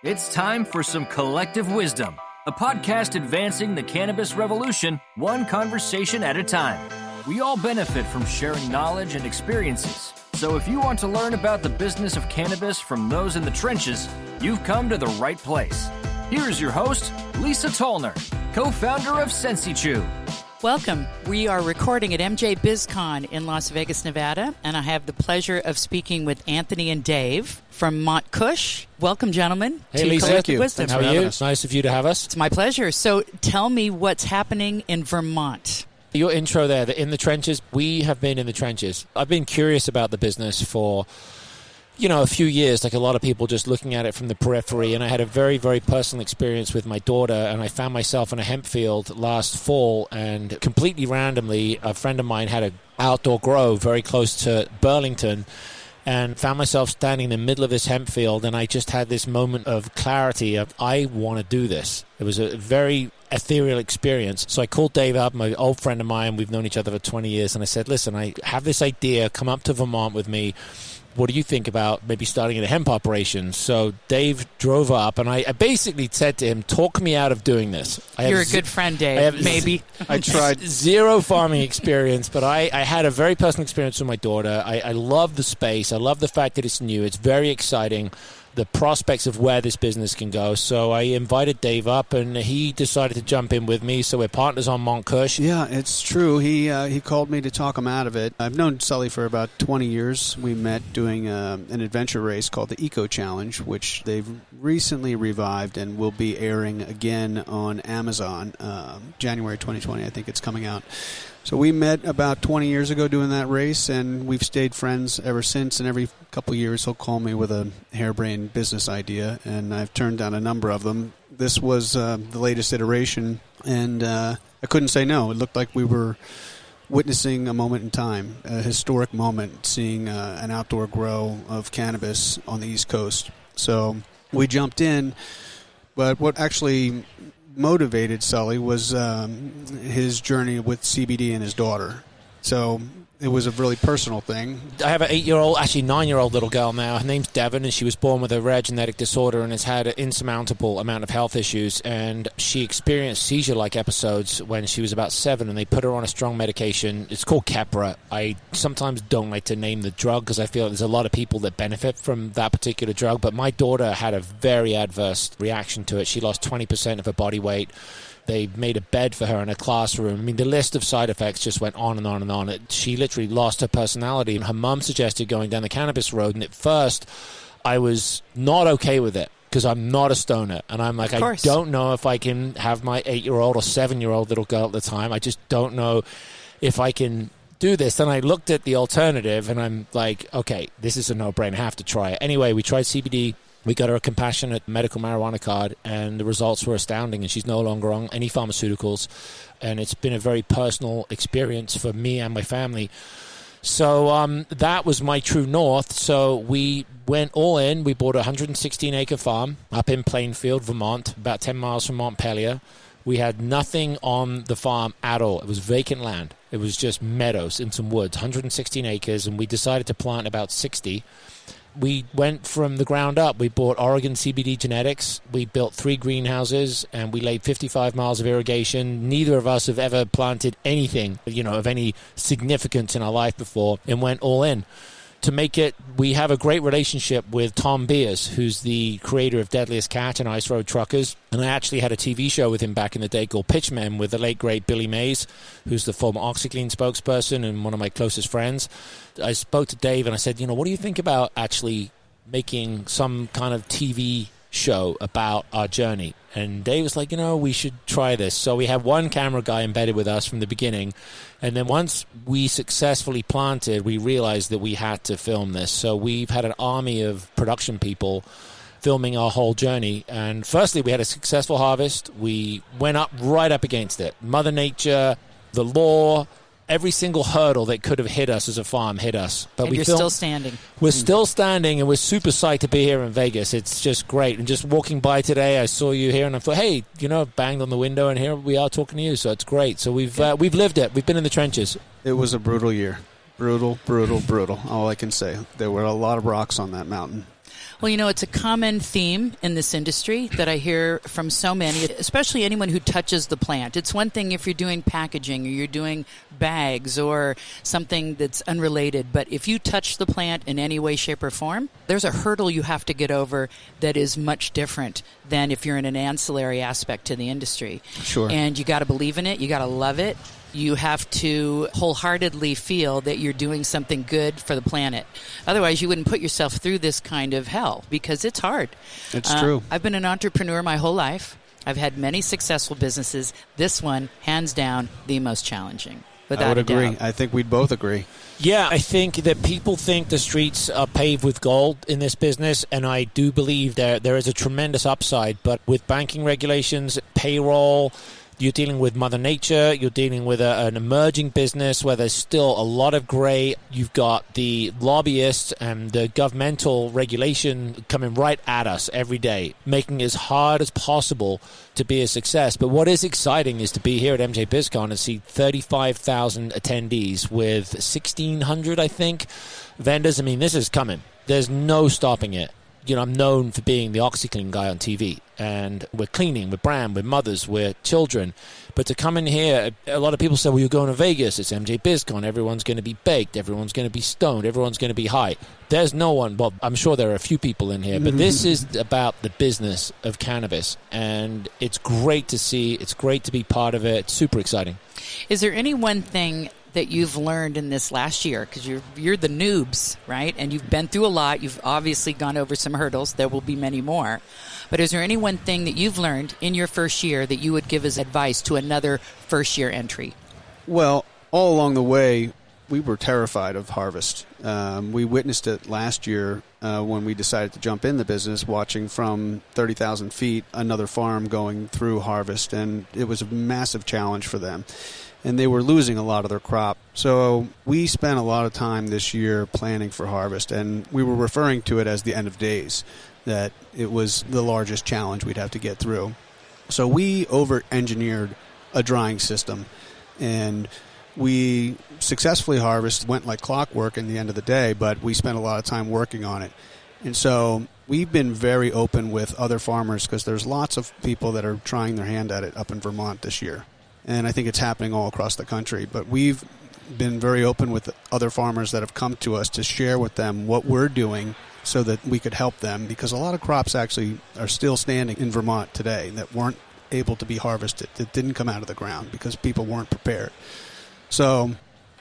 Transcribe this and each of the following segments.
It's time for some collective wisdom, a podcast advancing the cannabis revolution, one conversation at a time. We all benefit from sharing knowledge and experiences. So if you want to learn about the business of cannabis from those in the trenches, you've come to the right place. Here's your host, Lisa Tollner, co-founder of SensiChew. Welcome. We are recording at MJ BizCon in Las Vegas, Nevada, and I have the pleasure of speaking with Anthony and Dave from Mont Kush. Welcome, gentlemen. Hey, Lisa. Thank you. Wisdom. How are you? It's nice of you to have us. It's my pleasure. So tell me what's happening in Vermont. Your intro there, the in the trenches, we have been in the trenches. I've been curious about the business for, a few years, like a lot of people, just looking at it from the periphery. And I had a very, very personal experience with my daughter, and I found myself in a hemp field last fall, and completely randomly, a friend of mine had an outdoor grow very close to Burlington, and found myself standing in the middle of this hemp field, and I just had this moment of clarity of, I want to do this. It was a very ethereal experience. So I called Dave up, my old friend of mine. We've known each other for 20 years, and I said, listen, I have this idea. Come up to Vermont with me. What do you think about maybe starting a hemp operation? So Dave drove up, and I basically said to him, talk me out of doing this. You're a good friend, Dave. Maybe. I tried zero farming experience, but I had a very personal experience with my daughter. I love the space. I love the fact that it's new. It's very exciting, the prospects of where this business can go. So I invited Dave up, and he decided to jump in with me. So we're partners on Mont Kush. Yeah, it's true. He called me to talk him out of it. I've known Sully for about 20 years. We met doing an adventure race called the Eco Challenge, which they've recently revived and will be airing again on Amazon. January 2020, I think it's coming out. So we met about 20 years ago doing that race, and we've stayed friends ever since. And every couple of years, he'll call me with a harebrained business idea, and I've turned down a number of them. This was the latest iteration, and I couldn't say no. It looked like we were witnessing a moment in time, a historic moment, seeing an outdoor grow of cannabis on the East Coast. So we jumped in, but what actually motivated Sully was his journey with CBD and his daughter. So it was a really personal thing. I have an 9-year-old little girl now. Her name's Devon, and she was born with a rare genetic disorder and has had an insurmountable amount of health issues. And she experienced seizure-like episodes when she was about 7, and they put her on a strong medication. It's called Keppra. I sometimes don't like to name the drug because I feel there's a lot of people that benefit from that particular drug. But my daughter had a very adverse reaction to it. She lost 20% of her body weight. They made a bed for her in a classroom. I mean, the list of side effects just went on and on and on. She literally lost her personality. And her mum suggested going down the cannabis road. And at first, I was not okay with it because I'm not a stoner. And I'm like, I don't know if I can have my 8-year-old or 7-year-old little girl at the time. I just don't know if I can do this. Then I looked at the alternative, and I'm like, okay, this is a no-brainer. I have to try it. Anyway, we tried CBD. We got her a compassionate medical marijuana card, and the results were astounding, and she's no longer on any pharmaceuticals, and it's been a very personal experience for me and my family. So that was my true north. So we went all in. We bought a 116-acre farm up in Plainfield, Vermont, about 10 miles from Montpelier. We had nothing on the farm at all. It was vacant land. It was just meadows and some woods, 116 acres, and we decided to plant about 60. We went from the ground up. We bought Oregon CBD genetics. We built 3 greenhouses, and we laid 55 miles of irrigation. Neither of us have ever planted anything, of any significance in our life before, and went all in. To make it, we have a great relationship with Tom Beers, who's the creator of Deadliest Catch and Ice Road Truckers. And I actually had a TV show with him back in the day called Pitchmen with the late, great Billy Mays, who's the former OxyClean spokesperson and one of my closest friends. I spoke to Dave and I said, what do you think about actually making some kind of TV show about our journey? And Dave was like, we should try this. So we had one camera guy embedded with us from the beginning. And then once we successfully planted, we realized that we had to film this. So we've had an army of production people filming our whole journey. And firstly, we had a successful harvest. We went right up against it. Mother Nature, the law, every single hurdle that could have hit us as a farm hit us. But you're still standing. We're still standing, and we're super psyched to be here in Vegas. It's just great. And just walking by today, I saw you here, and I thought, hey, banged on the window, and here we are talking to you. So it's great. So we've lived it. We've been in the trenches. It was a brutal year. Brutal, brutal, brutal. All I can say. There were a lot of rocks on that mountain. Well, it's a common theme in this industry that I hear from so many, especially anyone who touches the plant. It's one thing if you're doing packaging or you're doing bags or something that's unrelated, but if you touch the plant in any way, shape, or form, there's a hurdle you have to get over that is much different than if you're in an ancillary aspect to the industry. Sure. And you got to believe in it. You got to love it. You have to wholeheartedly feel that you're doing something good for the planet. Otherwise, you wouldn't put yourself through this kind of hell because it's hard. It's true. I've been an entrepreneur my whole life. I've had many successful businesses. This one, hands down, the most challenging. Without I would a agree. doubt. I think we'd both agree. Yeah, I think that people think the streets are paved with gold in this business, and I do believe there is a tremendous upside. But with banking regulations, payroll, you're dealing with Mother Nature, you're dealing with an emerging business where there's still a lot of gray. You've got the lobbyists and the governmental regulation coming right at us every day, making it as hard as possible to be a success. But what is exciting is to be here at MJ BizCon and see 35,000 attendees with 1,600, I think, vendors. I mean, this is coming. There's no stopping it. I'm known for being the OxyClean guy on TV, and we're cleaning, we're brand, we're mothers, we're children. But to come in here, a lot of people say, well, you're going to Vegas, it's MJ BizCon, everyone's going to be baked, everyone's going to be stoned, everyone's going to be high. There's no one, well, I'm sure there are a few people in here, but this is about the business of cannabis, and it's great to see, it's great to be part of it, it's super exciting. Is there any one thing that you've learned in this last year? Because you're the noobs, right? And you've been through a lot. You've obviously gone over some hurdles. There will be many more. But is there any one thing that you've learned in your first year that you would give as advice to another first-year entry? Well, all along the way, we were terrified of harvest. We witnessed it last year when we decided to jump in the business, watching from 30,000 feet another farm going through harvest, and it was a massive challenge for them. And they were losing a lot of their crop. So we spent a lot of time this year planning for harvest, and we were referring to it as the end of days, that it was the largest challenge we'd have to get through. So we over-engineered a drying system, and we successfully harvested, went like clockwork in the end of the day, but we spent a lot of time working on it. And so we've been very open with other farmers because there's lots of people that are trying their hand at it up in Vermont this year. And I think it's happening all across the country. But we've been very open with other farmers that have come to us to share with them what we're doing so that we could help them, because a lot of crops actually are still standing in Vermont today that weren't able to be harvested, that didn't come out of the ground because people weren't prepared. So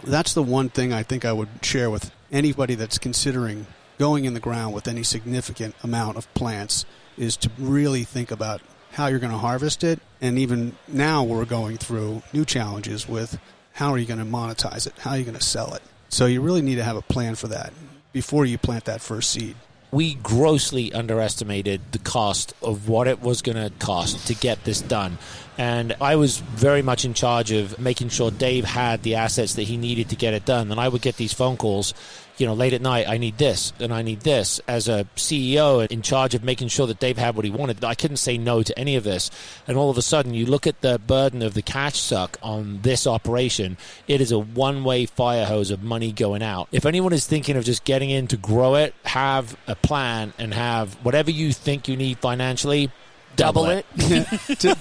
that's the one thing I think I would share with anybody that's considering going in the ground with any significant amount of plants, is to really think about how you're going to harvest it. And even now we're going through new challenges with how are you going to monetize it? How are you going to sell it? So you really need to have a plan for that before you plant that first seed. We grossly underestimated the cost of what it was going to cost to get this done. And I was very much in charge of making sure Dave had the assets that he needed to get it done. And I would get these phone calls, late at night, I need this and I need this. As a CEO in charge of making sure that Dave had what he wanted, I couldn't say no to any of this. And all of a sudden, you look at the burden of the cash suck on this operation, it is a one-way fire hose of money going out. If anyone is thinking of just getting in to grow it, have a plan and have whatever you think you need financially, double it.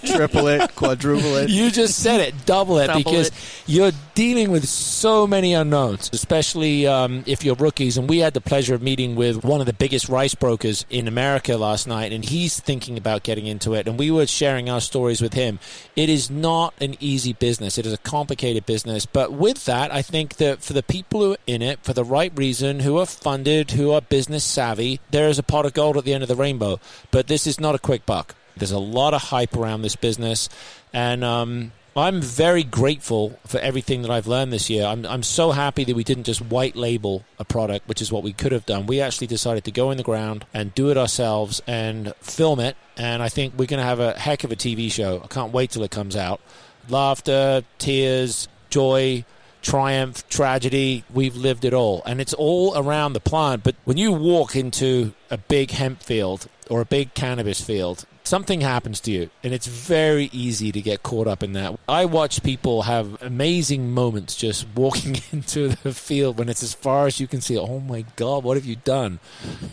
Triple it, quadruple it. You just said it, double it, because you're dealing with so many unknowns, especially if you're rookies. And we had the pleasure of meeting with one of the biggest rice brokers in America last night, and he's thinking about getting into it. And we were sharing our stories with him. It is not an easy business. It is a complicated business. But with that, I think that for the people who are in it for the right reason, who are funded, who are business savvy, there is a pot of gold at the end of the rainbow. But this is not a quick buck. There's a lot of hype around this business, and I'm very grateful for everything that I've learned this year. I'm so happy that we didn't just white label a product, which is what we could have done. We actually decided to go in the ground and do it ourselves and film it, and I think we're going to have a heck of a TV show. I can't wait till it comes out. Laughter, tears, joy, triumph, tragedy, we've lived it all. And it's all around the plant. But when you walk into a big hemp field or a big cannabis field, something happens to you, and it's very easy to get caught up in that. I watch people have amazing moments just walking into the field when it's as far as you can see. Oh my God, what have you done?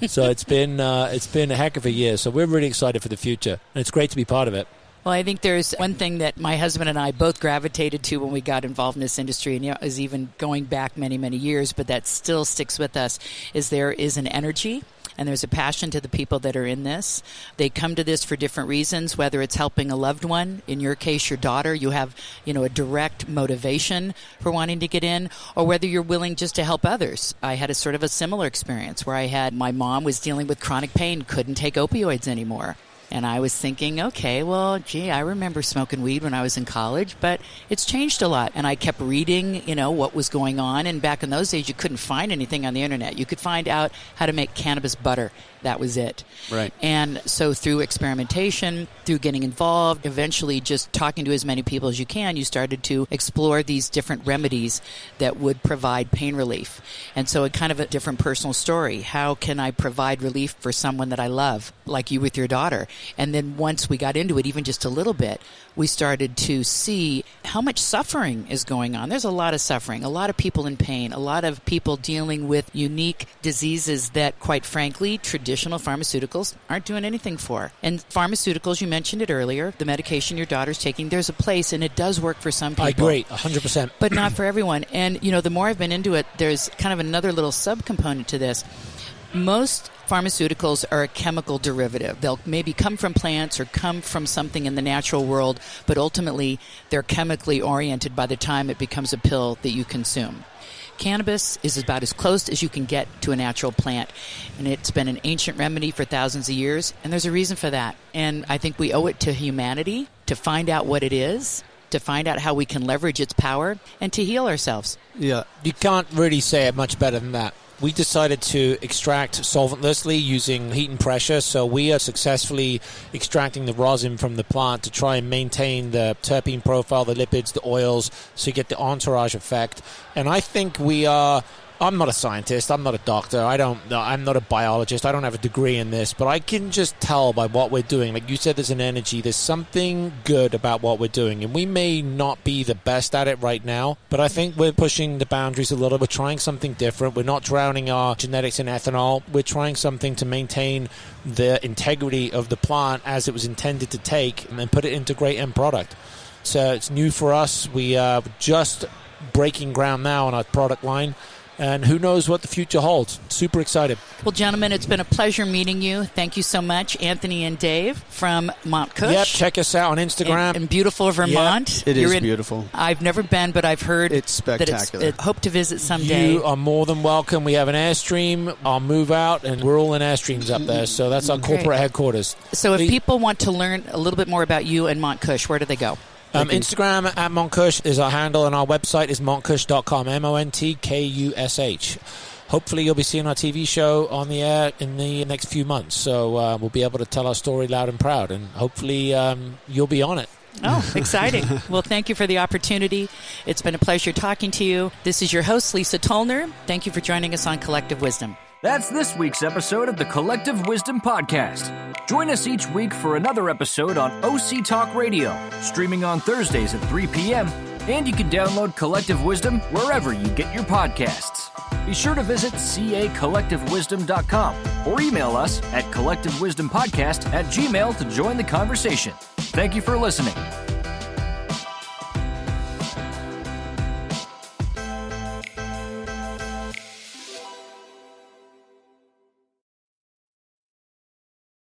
So it's been a heck of a year. So we're really excited for the future, and it's great to be part of it. Well, I think there's one thing that my husband and I both gravitated to when we got involved in this industry, and it was even going back many, many years, but that still sticks with us, is there is an energy and there's a passion to the people that are in this. They come to this for different reasons, whether it's helping a loved one, in your case, your daughter, you have, a direct motivation for wanting to get in, or whether you're willing just to help others. I had a sort of a similar experience where my mom was dealing with chronic pain, couldn't take opioids anymore. And I was thinking, okay, well, gee, I remember smoking weed when I was in college, but it's changed a lot. And I kept reading, what was going on. And back in those days, you couldn't find anything on the internet. You could find out how to make cannabis butter. That was it. Right. And so through experimentation, through getting involved, eventually just talking to as many people as you can, you started to explore these different remedies that would provide pain relief. And so it kind of a different personal story. How can I provide relief for someone that I love, like you with your daughter? And then once we got into it, even just a little bit, we started to see how much suffering is going on. There's a lot of suffering, a lot of people in pain, a lot of people dealing with unique diseases that, quite frankly, traditional pharmaceuticals aren't doing anything for. And pharmaceuticals, you mentioned it earlier, the medication your daughter's taking, there's a place, and it does work for some people. I agree, 100%. But not for everyone. And, the more I've been into it, there's kind of another little subcomponent to this. Most pharmaceuticals are a chemical derivative. They'll maybe come from plants or come from something in the natural world, but ultimately they're chemically oriented by the time it becomes a pill that you consume. Cannabis is about as close as you can get to a natural plant, and it's been an ancient remedy for thousands of years, and there's a reason for that. And I think we owe it to humanity to find out what it is, to find out how we can leverage its power, and to heal ourselves. Yeah. You can't really say it much better than that. We decided to extract solventlessly using heat and pressure, so we are successfully extracting the rosin from the plant to try and maintain the terpene profile, the lipids, the oils, so you get the entourage effect. And I think I'm not a scientist, I'm not a doctor, I'm not a biologist, I don't have a degree in this, but I can just tell by what we're doing. Like you said, there's an energy, there's something good about what we're doing, and we may not be the best at it right now, but I think we're pushing the boundaries a little. We're trying something different. We're not drowning our genetics in ethanol. We're trying something to maintain the integrity of the plant as it was intended to take and then put it into great end product. So it's new for us. We are just breaking ground now on our product line, and who knows what the future holds. Super excited. Well, gentlemen, it's been a pleasure meeting you. Thank you so much, Anthony and Dave from Mont Kush. Yep, check us out on Instagram. In beautiful Vermont. Yep. It is beautiful. I've never been, but I've heard it's spectacular. I hope to visit someday. You are more than welcome. We have an Airstream. I'll move out, and we're all in Airstreams up there. So that's our corporate headquarters. So if people want to learn a little bit more about you and Mont Kush, where do they go? Instagram at Montkush is our handle, and our website is montkush.com, MONTKUSH. Hopefully you'll be seeing our TV show on the air in the next few months, so we'll be able to tell our story loud and proud, and hopefully you'll be on it. Oh, exciting. Well, thank you for the opportunity. It's been a pleasure talking to you. This is your host, Lisa Tollner. Thank you for joining us on Collective Wisdom. That's this week's episode of the Collective Wisdom Podcast. Join us each week for another episode on OC Talk Radio, streaming on Thursdays at 3 p.m., and you can download Collective Wisdom wherever you get your podcasts. Be sure to visit cacollectivewisdom.com or email us at collectivewisdompodcast@gmail.com to join the conversation. Thank you for listening.